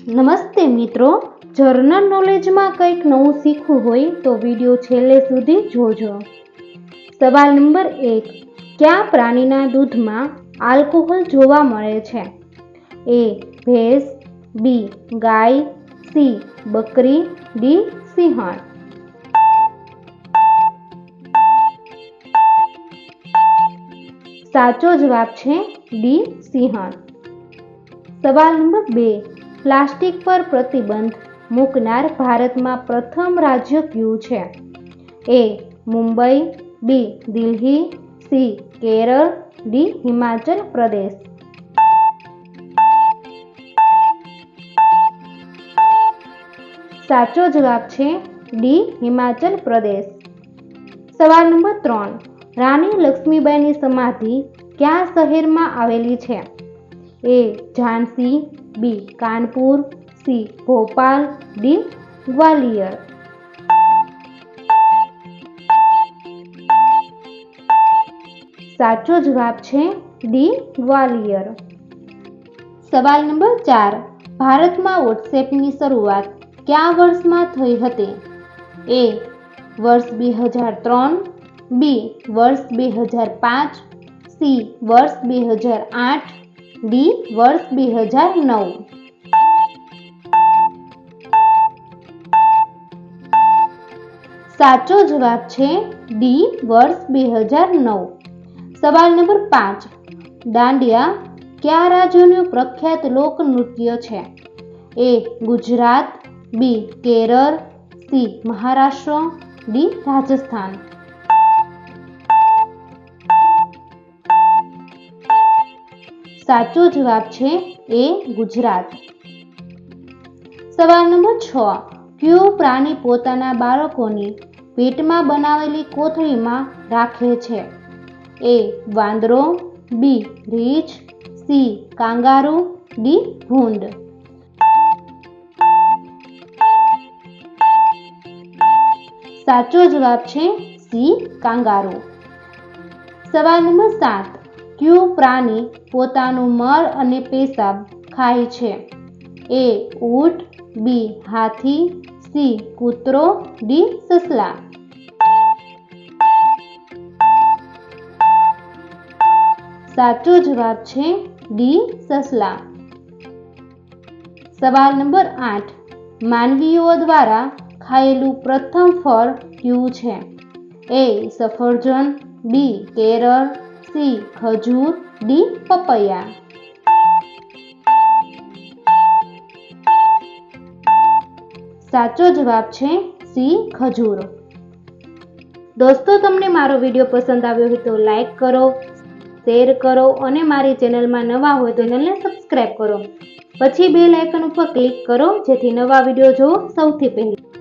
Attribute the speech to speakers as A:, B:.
A: નમસ્તે મિત્રો, જર્નલ નોલેજમાં કંઈક નવું શીખવું હોય તો વિડીયો છેલ્લે સુધી જોજો. સવાલ નંબર 1. કયા પ્રાણીના દૂધમાં આલ્કોહોલ જોવા મળે છે? A. ભેંસ, B. ગાય, C. બકરી, D. સિંહણ. સાચો જવાબ છે D. સિંહણ. સવાલ નંબર 2. પ્લાસ્ટિક પર પ્રતિબંધ મૂકનાર ભારતમાં પ્રથમ રાજ્ય કયું છે? A. Mumbai, B. Delhi, C. Kerala, D. Himachal Pradesh. સાચો જવાબ છે D. હિમાચલ પ્રદેશ. સવાલ નંબર 3. રાણી લક્ષ્મીબાઈની સમાધિ કયા શહેરમાં આવેલી છે? A. Jhansi, B. Kanpur, C. Bhopal, D. Gwalior. સાચો જવાબ છે D. ગ્વાલિયર. સવાલ નંબર 4. ભારતમાં વોટ્સએપની શરૂઆત કયા વર્ષમાં થઈ હતી? A. વર્ષ 2003, B. વર્ષ 2005, C. વર્ષ 2008, D. વર્ષ 2009. સાચો જવાબ છે D. વર્ષ 2009. સવાલ નંબર 5. દાંડિયા કયા રાજ્યનું પ્રખ્યાત લોકનૃત્ય છે? A. Gujarat, B. Kerala, C. Maharashtra, D. Rajasthan. સાચો જવાબ છે A. ગુજરાત. સવાલ નંબર 6. કયું પ્રાણી પોતાના બાળકોની પેટમાં બનાવેલી કોથળીમાં રાખે છે? A. વાંદરો, B. રીંછ, C. Kangaroo, D. ભૂંડ. સાચો જવાબ છે C. કાંગારૂ. સવાલ નંબર 7. કયું પ્રાણી પોતાનું મળ અને પેશાબ ખાય છે? A. ઊંટ, B. હાથી, C. કૂતરો, D. સસલા. સાચો જવાબ છે D. સસલા. સવાલ નંબર 8. માનવીઓ દ્વારા ખાયેલું પ્રથમ ફળ કયું છે? A. સફરજન, B. કેરળ, C. ખજૂર, D. પપૈયા. સાચો જવાબ છે C. ખજૂર. દોસ્તો, તમને મારો વિડીયો પસંદ આવ્યો હોય તો લાઈક કરો, શેર કરો અને મારી ચેનલમાં નવા હોય તો ચેનલને સબસ્ક્રાઈબ કરો. પછી બેલ આઇકન ઉપર ક્લિક કરો જેથી નવા વિડીયો જોવો સૌથી પહેલા.